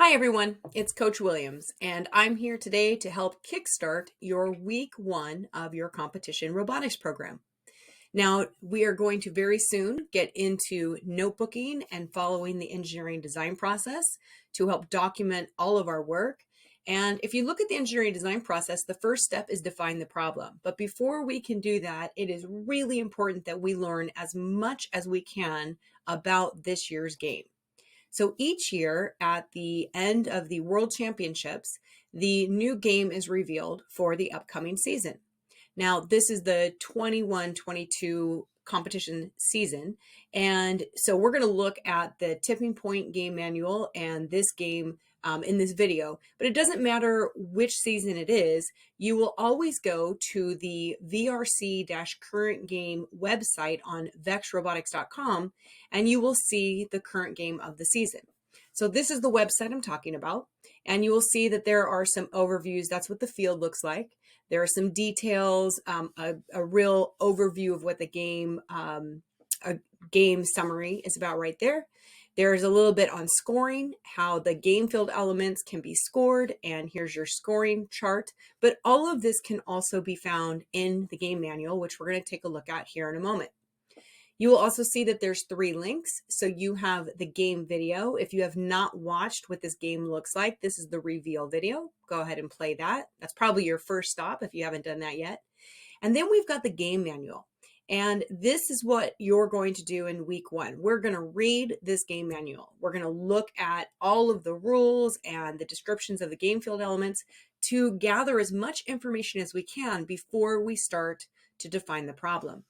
Hi everyone, it's Coach Williams, and I'm here today to help kickstart your week one of your competition robotics program. Now, we are going to very soon get into notebooking and following the engineering design process to help document all of our work. And if you look at the engineering design process, the first step is define the problem. But before we can do that, it is really important that we learn as much as we can about this year's game. So each year at the end of the World Championships, the new game is revealed for the upcoming season. Now, this is the 21-22 competition season. And so we're going to look at the Tipping Point game manual and this game in this video, but it doesn't matter which season it is. You will always go to the VRC-current game website on vexrobotics.com and you will see the current game of the season. So this is the website I'm talking about, and you will see that there are some overviews. That's what the field looks like. There are some details, a real overview of what the game, a game summary is about right there. There's a little bit on scoring, how the game field elements can be scored, and here's your scoring chart. But all of this can also be found in the game manual, which we're going to take a look at here in a moment. You will also see that there's 3 links. So you have the game video. If you have not watched what this game looks like, this is the reveal video. Go ahead and play that. That's probably your first stop if you haven't done that yet. And then we've got the game manual. And this is what you're going to do in week one. We're going to read this game manual. We're going to look at all of the rules and the descriptions of the game field elements to gather as much information as we can before we start to define the problem.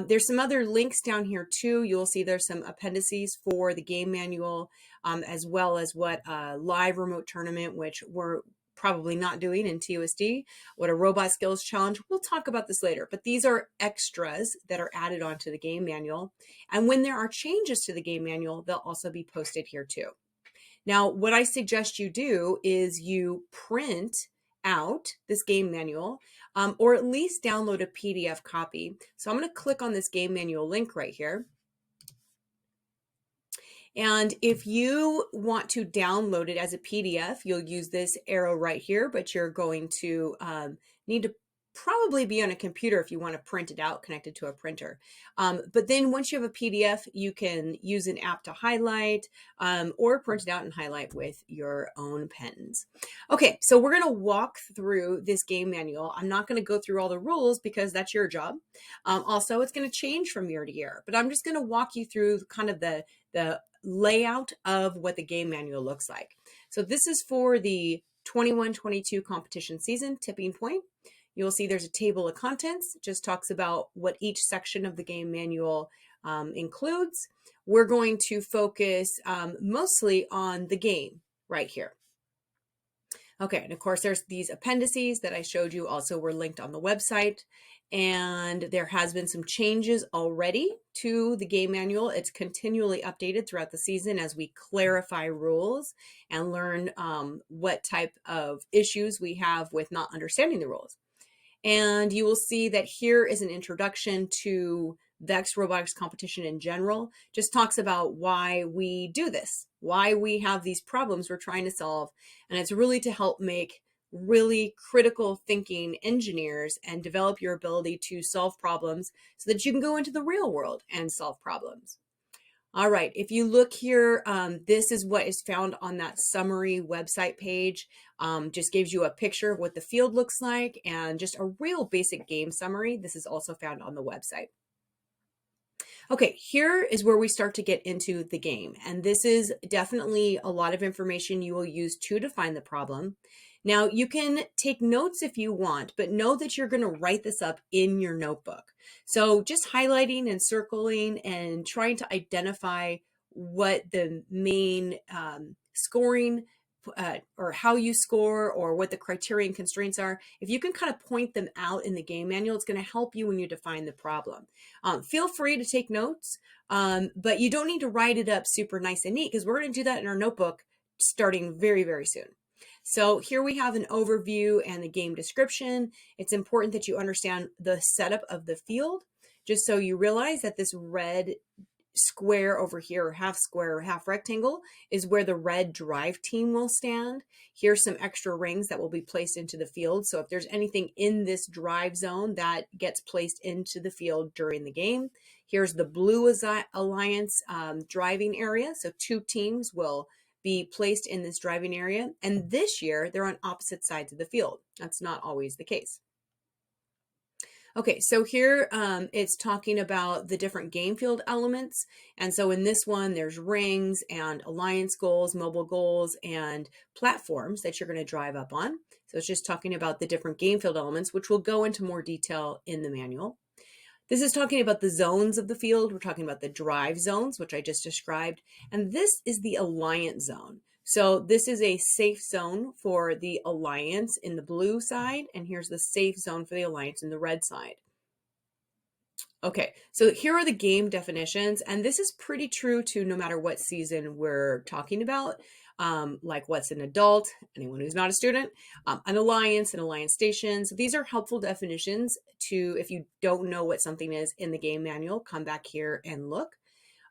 There's some other links down here too. You'll see there's some appendices for the game manual, as well as what a live remote tournament, which we're probably not doing in TUSD, what a robot skills challenge. We'll talk about this later, but these are extras that are added onto the game manual. And when there are changes to the game manual, they'll also be posted here too. Now, what I suggest you do is you print out this game manual, or at least download a PDF copy. So I'm going to click on this game manual link right here. And if you want to download it as a PDF, you'll use this arrow right here, but you're going to need to probably be on a computer if you want to print it out connected to a printer. But then once you have a PDF, you can use an app to highlight or print it out and highlight with your own pens. Okay, so we're going to walk through this game manual. I'm not going to go through all the rules because that's your job. Also, it's going to change from year to year, but I'm just going to walk you through kind of the layout of what the game manual looks like. So this is for the 21-22 competition season, Tipping Point. You'll see there's a table of contents. It just talks about what each section of the game manual includes. We're going to focus mostly on the game right here. Okay, and of course there's these appendices that I showed you also were linked on the website, and there has been some changes already to the game manual. It's continually updated throughout the season as we clarify rules and learn what type of issues we have with not understanding the rules. And you will see that here is an introduction to VEX robotics competition in general. Just talks about why we do this, why we have these problems we're trying to solve. And it's really to help make really critical thinking engineers and develop your ability to solve problems so that you can go into the real world and solve problems. All right, if you look here, this is what is found on that summary website page. Just gives you a picture of what the field looks like and just a real basic game summary. This is also found on the website. Okay, here is where we start to get into the game. And this is definitely a lot of information you will use to define the problem. Now, you can take notes if you want, but know that you're going to write this up in your notebook. So just highlighting and circling and trying to identify what the main scoring or how you score or what the criterion constraints are. If you can kind of point them out in the game manual, it's going to help you when you define the problem. Feel free to take notes, but you don't need to write it up super nice and neat because we're going to do that in our notebook starting very, very soon. So here we have an overview and the game description. It's important that you understand the setup of the field, just so you realize that this red square over here, or half square or half rectangle, is where the red drive team will stand. Here's some extra rings that will be placed into the field. So if there's anything in this drive zone, that gets placed into the field during the game. Here's the blue alliance driving area. So 2 teams will be placed in this driving area. And this year, they're on opposite sides of the field. That's not always the case. Okay, so here it's talking about the different game field elements. And so in this one, there's rings and alliance goals, mobile goals, and platforms that you're going to drive up on. So it's just talking about the different game field elements, which we'll go into more detail in the manual. This is talking about the zones of the field. We're talking about the drive zones, which I just described. And this is the alliance zone. So this is a safe zone for the alliance in the blue side, and here's the safe zone for the alliance in the red side. Okay, so here are the game definitions, and this is pretty true to no matter what season we're talking about, like what's an adult, anyone who's not a student, an alliance, and alliance stations. These are helpful definitions to, if you don't know what something is in the game manual, come back here and look.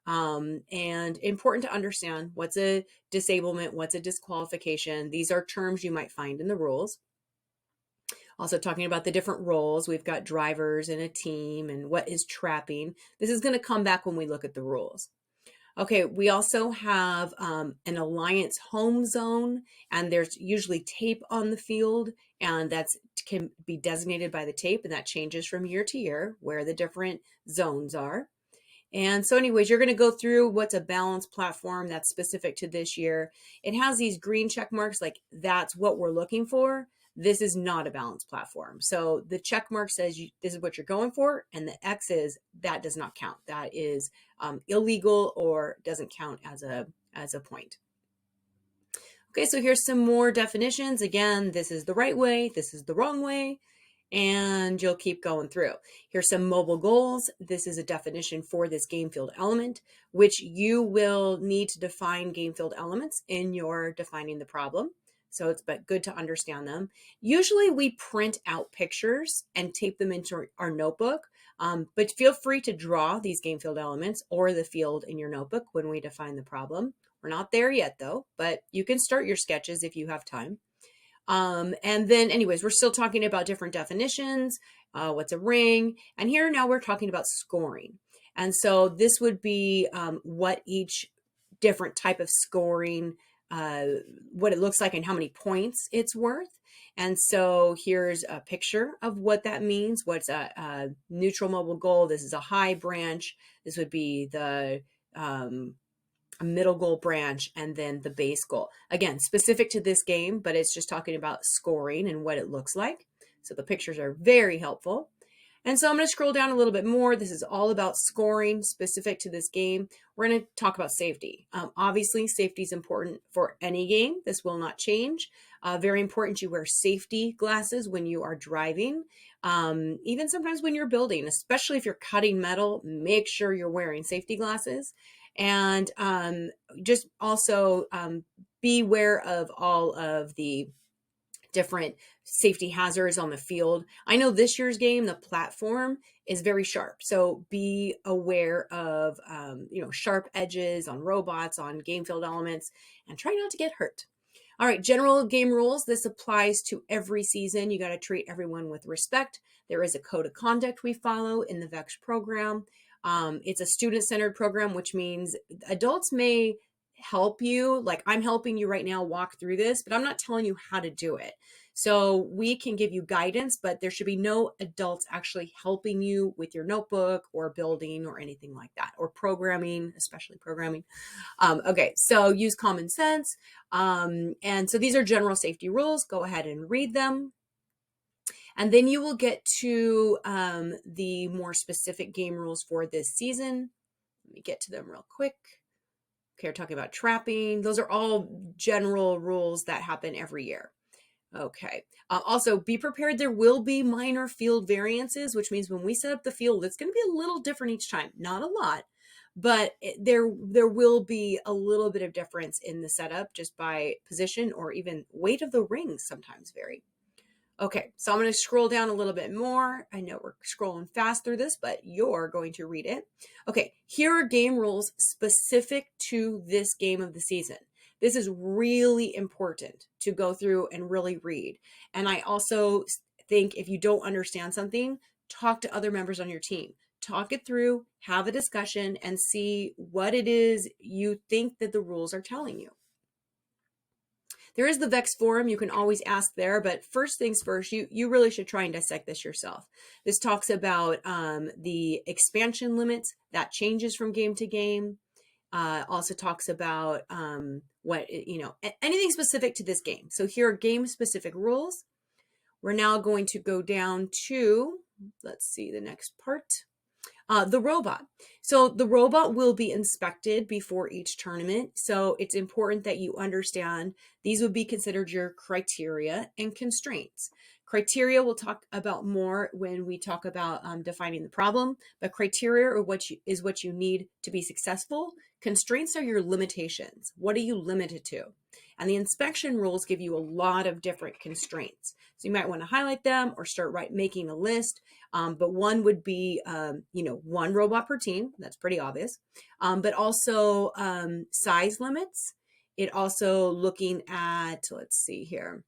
And important to understand what's a disablement, what's a disqualification. These are terms you might find in the rules. Also talking about the different roles. We've got drivers and a team and what is trapping. This is going to come back when we look at the rules. Okay, we also have an alliance home zone, and there's usually tape on the field, and that can be designated by the tape, and that changes from year to year where the different zones are. And so anyways, you're going to go through what's a balanced platform that's specific to this year. It has these green check marks, like that's what we're looking for. This is not a balanced platform. So the check mark says this is what you're going for, and the X is that does not count. That is illegal or doesn't count as a point. Okay, so here's some more definitions. Again, this is the right way, this is the wrong way, and you'll keep going through. Here's some mobile goals. This is a definition for this game field element, which you will need to define game field elements in your defining the problem. So it's good to understand them. Usually we print out pictures and tape them into our notebook, but feel free to draw these game field elements or the field in your notebook when we define the problem. We're not there yet though, but you can start your sketches if you have time. And then anyways, we're still talking about different definitions, what's a ring, and here now we're talking about scoring. And so this would be what each different type of scoring, what it looks like and how many points it's worth. And so here's a picture of what that means. What's a neutral mobile goal? This is a high branch. This would be the a middle goal branch, and then the base goal. Again, specific to this game, but it's just talking about scoring and what it looks like. So the pictures are very helpful. And so I'm going to scroll down a little bit more. This is all about scoring specific to this game. We're going to talk about safety. Obviously, safety is important for any game. This will not change. Very important you wear safety glasses when you are driving. Even sometimes when you're building, especially if you're cutting metal, make sure you're wearing safety glasses. And just also be aware of all of the different safety hazards on the field. I know this year's game, the platform is very sharp. So be aware of, sharp edges on robots, on game field elements, and try not to get hurt. All right, general game rules. This applies to every season. You got to treat everyone with respect. There is a code of conduct we follow in the VEX program. It's a student-centered program, which means adults may help you, like I'm helping you right now walk through this, but I'm not telling you how to do it. So we can give you guidance, but there should be no adults actually helping you with your notebook or building or anything like that, or programming, especially programming. Okay, so use common sense. And so these are general safety rules. Go ahead and read them. And then you will get to the more specific game rules for this season. Let me get to them real quick. Okay, we're talking about trapping. Those are all general rules that happen every year. Okay. Also, be prepared. There will be minor field variances, which means when we set up the field, it's going to be a little different each time. Not a lot, but there will be a little bit of difference in the setup just by position or even weight of the rings sometimes vary. Okay, so I'm going to scroll down a little bit more. I know we're scrolling fast through this, but you're going to read it. Okay, here are game rules specific to this game of the season. This is really important to go through and really read. And I also think if you don't understand something, talk to other members on your team. Talk it through, have a discussion, and see what it is you think that the rules are telling you. There is the VEX forum. You can always ask there, but first things first, you really should try and dissect this yourself. This talks about the expansion limits that changes from game to game. Also talks about anything specific to this game. So here are game specific rules. We're now going to go down to, let's see the next part. The robot. So the robot will be inspected before each tournament. So it's important that you understand these would be considered your criteria and constraints. Criteria we'll talk about more when we talk about defining the problem, but criteria are what you need to be successful. Constraints are your limitations. What are you limited to? And the inspection rules give you a lot of different constraints. So you might want to highlight them or start making a list. But one would be, one robot per team. That's pretty obvious. But also size limits. It also looking at, let's see here.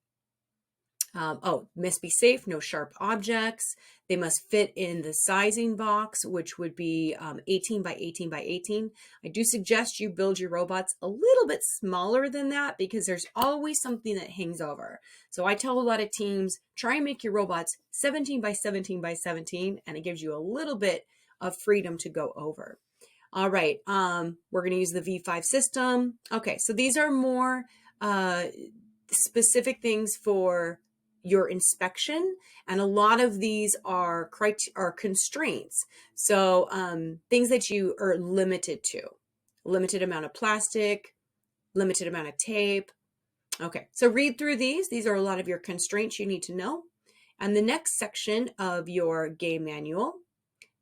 Must be safe, no sharp objects. They must fit in the sizing box, which would be 18 by 18 by 18. I do suggest you build your robots a little bit smaller than that because there's always something that hangs over. So I tell a lot of teams, try and make your robots 17 by 17 by 17, and it gives you a little bit of freedom to go over. All right, we're going to use the V5 system. Okay, so these are more specific things for your inspection, and a lot of these are constraints. So things that you are limited to, limited amount of plastic, limited amount of tape. Okay, so read through these. These are a lot of your constraints you need to know. And the next section of your game manual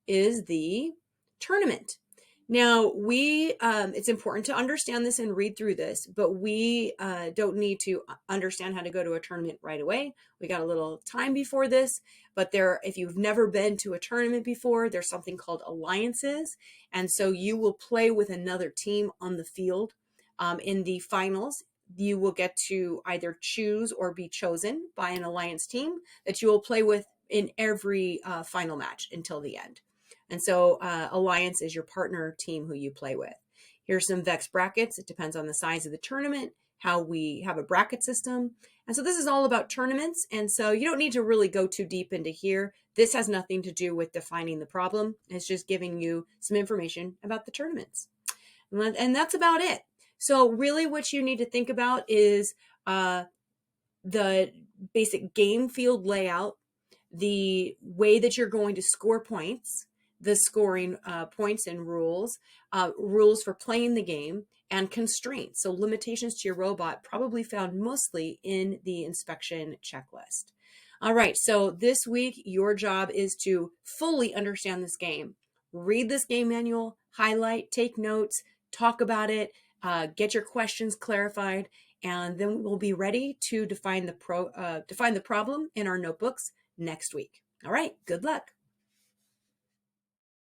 is the tournament. Now, it's important to understand this and read through this, but we don't need to understand how to go to a tournament right away. We got a little time before this, but if you've never been to a tournament before, there's something called alliances. And so you will play with another team on the field. In the finals, you will get to either choose or be chosen by an alliance team that you will play with in every final match until the end. And so Alliance is your partner team who you play with. Here's some VEX brackets. It depends on the size of the tournament, how we have a bracket system. And so this is all about tournaments. And so you don't need to really go too deep into here. This has nothing to do with defining the problem. It's just giving you some information about the tournaments. And that's about it. So really what you need to think about is the basic game field layout, the way that you're going to score points, the scoring points and rules, rules for playing the game, and constraints. So limitations to your robot probably found mostly in the inspection checklist. All right, so this week, your job is to fully understand this game. Read this game manual, highlight, take notes, talk about it, get your questions clarified, and then we'll be ready to define the problem in our notebooks next week. All right, good luck.